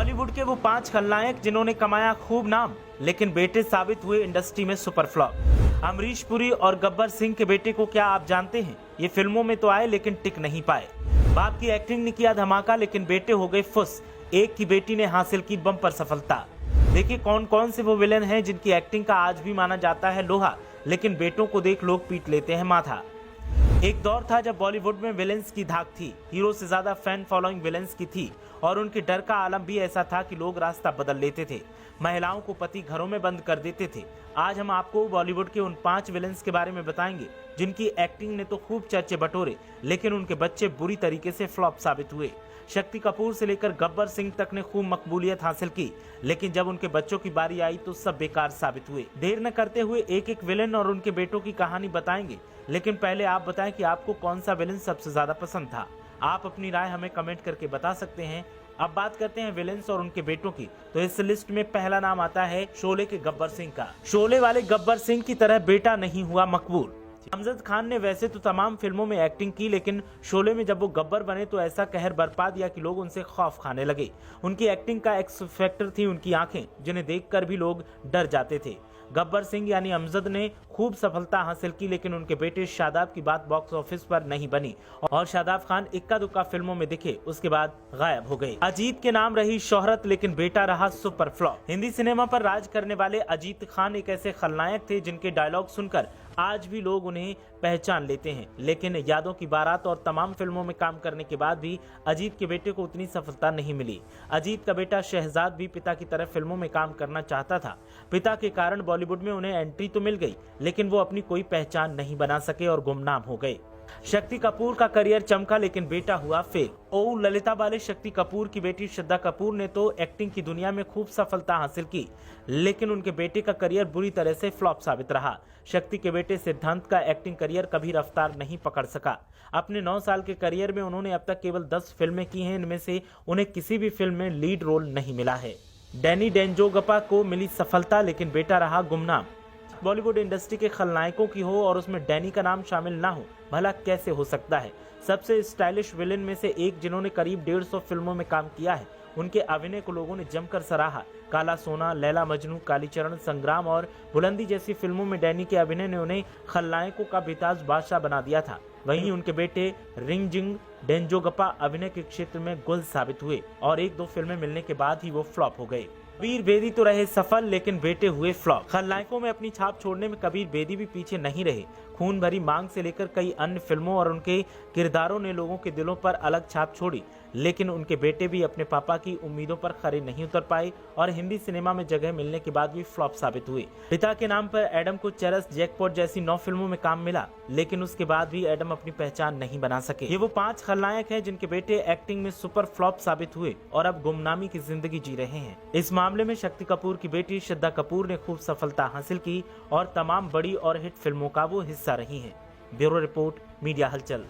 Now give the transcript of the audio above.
बॉलीवुड के वो 5 खलनायक जिन्होंने कमाया खूब नाम लेकिन बेटे साबित हुए इंडस्ट्री में सुपर फ्लॉप। अमरीश पुरी और गब्बर सिंह के बेटे को क्या आप जानते हैं? ये फिल्मों में तो आए लेकिन टिक नहीं पाए। बाप की एक्टिंग ने किया धमाका लेकिन बेटे हो गए फुस। एक की बेटी ने हासिल की बम्पर सफलता। देखिए कौन कौन से वो विलेन हैं जिनकी एक्टिंग का आज भी माना जाता है लोहा, लेकिन बेटों को देख लोग पीट लेते हैं माथा। एक दौर था जब बॉलीवुड में विलेंस की धाक थी, हीरो से ज्यादा फैन फॉलोइंग विलेंस की थी और उनके डर का आलम भी ऐसा था कि लोग रास्ता बदल लेते थे, महिलाओं को पति घरों में बंद कर देते थे। आज हम आपको बॉलीवुड के उन 5 विलेंस के बारे में बताएंगे जिनकी एक्टिंग ने तो खूब चर्चे बटोरे लेकिन उनके बच्चे बुरी तरीके से फ्लॉप साबित हुए। शक्ति कपूर से लेकर गब्बर सिंह तक ने खूब मकबूलियत हासिल की लेकिन जब उनके बच्चों की बारी आई तो सब बेकार साबित हुए। देर न करते हुए एक एक विलेन और उनके बेटों की कहानी बताएंगे, लेकिन पहले आप बताएं कि आपको कौन सा विलेन सबसे ज्यादा पसंद था। आप अपनी राय हमें कमेंट करके बता सकते हैं। अब बात करते हैं विलेंस और उनके बेटों की, तो इस लिस्ट में पहला नाम आता है शोले के गब्बर सिंह का। शोले वाले गब्बर सिंह की तरह बेटा नहीं हुआ मकबूल। अमजद खान ने वैसे तो तमाम फिल्मों में एक्टिंग की लेकिन शोले में जब वो गब्बर बने तो ऐसा कहर बरपा दिया कि लोग उनसे खौफ खाने लगे। उनकी एक्टिंग का एक्स फैक्टर थी उनकी आंखें, जिन्हें देखकर भी लोग डर जाते थे। गब्बर सिंह यानी अमजद ने खूब सफलता हासिल की लेकिन उनके बेटे शादाब की बात बॉक्स ऑफिस पर नहीं बनी और शादाब खान इक्का दुक्का फिल्मों में दिखे, उसके बाद गायब हो गए। अजीत के नाम रही शोहरत लेकिन बेटा रहा सुपर फ्लॉप। हिंदी सिनेमा पर राज करने वाले अजीत खान एक ऐसे खलनायक थे जिनके डायलॉग सुनकर आज भी लोग उन्हें पहचान लेते हैं, लेकिन यादों की बारात और तमाम फिल्मों में काम करने के बाद भी अजीत के बेटे को उतनी सफलता नहीं मिली। अजीत का बेटा शहजाद भी पिता की तरह फिल्मों में काम करना चाहता था। पिता के कारण बॉलीवुड में उन्हें एंट्री तो मिल गई लेकिन वो अपनी कोई पहचान नहीं बना सके और गुमनाम हो गए। शक्ति कपूर का करियर चमका लेकिन बेटा हुआ फेल। ओ ललिता वाले शक्ति कपूर की बेटी श्रद्धा कपूर ने तो एक्टिंग की दुनिया में खूब सफलता हासिल की लेकिन उनके बेटे का करियर बुरी तरह से फ्लॉप साबित रहा। शक्ति के बेटे सिद्धांत का एक्टिंग करियर कभी रफ्तार नहीं पकड़ सका। अपने 9 साल के करियर में उन्होंने अब तक केवल 10 फिल्में की हैं, इनमें से उन्हें किसी भी फिल्म में लीड रोल नहीं मिला है। डैनी डेंजोगपा को मिली सफलता लेकिन बेटा रहा गुमनाम। बॉलीवुड इंडस्ट्री के खलनायकों की हो और उसमें डैनी का नाम शामिल ना हो, भला कैसे हो सकता है। सबसे स्टाइलिश विलेन में से एक जिन्होंने करीब 150 फिल्मों में काम किया है, उनके अभिनय को लोगों ने जमकर सराहा। काला सोना, लैला मजनू, कालीचरण, संग्राम और बुलंदी जैसी फिल्मों में डैनी के अभिनय ने उन्हें खलनायकों का बेताज बादशाह बना दिया था। वहीं उनके बेटे रिंगजिंग डेंजोगपा अभिनय के क्षेत्र में गुल साबित हुए और 1-2 फिल्में मिलने के बाद ही वो फ्लॉप हो गए। कबीर बेदी तो रहे सफल लेकिन बेटे हुए फ्लॉप। खलनायकों में अपनी छाप छोड़ने में कबीर बेदी भी पीछे नहीं रहे। खून भरी मांग से लेकर कई अन्य फिल्मों और उनके किरदारों ने लोगों के दिलों पर अलग छाप छोड़ी लेकिन उनके बेटे भी अपने पापा की उम्मीदों पर खरे नहीं उतर पाए और हिंदी सिनेमा में जगह मिलने के बाद भी फ्लॉप साबित हुए। पिता के नाम पर एडम को चरस, जैकपॉट जैसी 9 फिल्मों में काम मिला लेकिन उसके बाद भी एडम अपनी पहचान नहीं बना सके। ये वो 5 खलनायक हैं जिनके बेटे एक्टिंग में सुपर फ्लॉप साबित हुए और अब गुमनामी की जिंदगी जी रहे हैं। इस मामले में शक्ति कपूर की बेटी श्रद्धा कपूर ने खूब सफलता हासिल की और तमाम बड़ी और हिट फिल्मों का वो हिस्सा रही हैं। ब्यूरो रिपोर्ट, मीडिया हलचल।